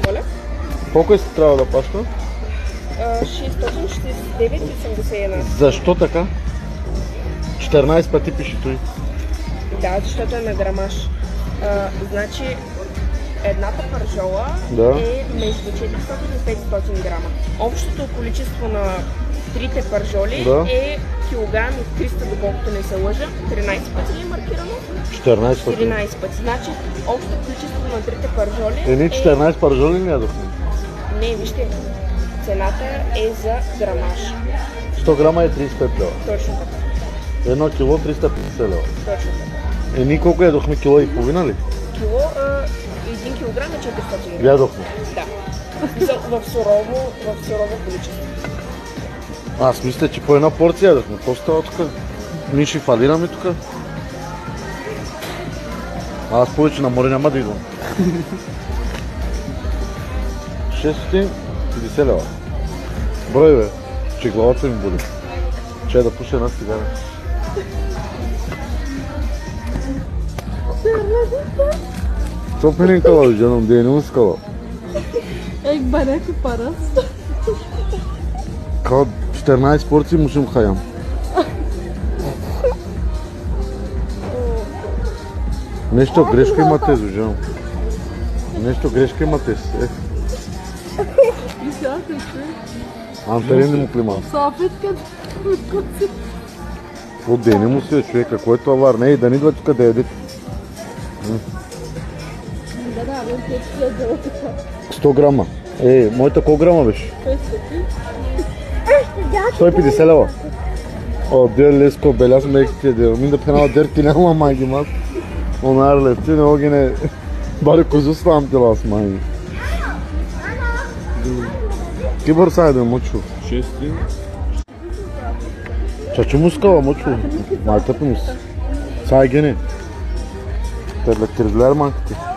Моля? Колко е си трябва да плаща? 649,81. Защо така? 14 пъти пише той. Да, защото е на грамаж. Значи, едната пържола е между 400 и 500 грама. Общото количество на трите пържоли е килограм и 300, доколкото не се лъжа. 13 пъти ли е маркирано? 14 пъти. 14 пъти. Значи, общото количество на трите пържоли Ние 14 пържоли не ядохме. Не, вижте, цената е за грамаж. 100 грама е 35 лева. Точно така. 1 кило 350 лева. Точно така. Ние колко ядохме? Кило и половина ли? Кило, 1 килограм е 400 грама. Ядохме. Да. В сурово количество. Аз мисля, че по една порция ядохме. Какво става тук? Ние ще фалираме тук. Аз повече на море няма да идвам. 650 лева. Брой бе, че главата ми боли. Че да пуша една цигара. Co peninkala canım, değneğimi skala. Ek banek paras. Kao 14 порции мушим хаям. Нещо грешка имате, Зужан. Нещо грешка имате. Антарин му клима. Софитката. От дене му си е човека, който авар. Не, да не идва тук да ядете. 100 грама. Моята колко грама беше? 150 лева. О, дир леско, беляс меките, дир. Минда пенала дирки няма майги мас. Онар лепти, не огине. Бари козу слам те лас майги. Кибър сайда, мочу. 6. Чачу мускала, мочу. Майката мус. Сай гене. Терлектирдilер майката.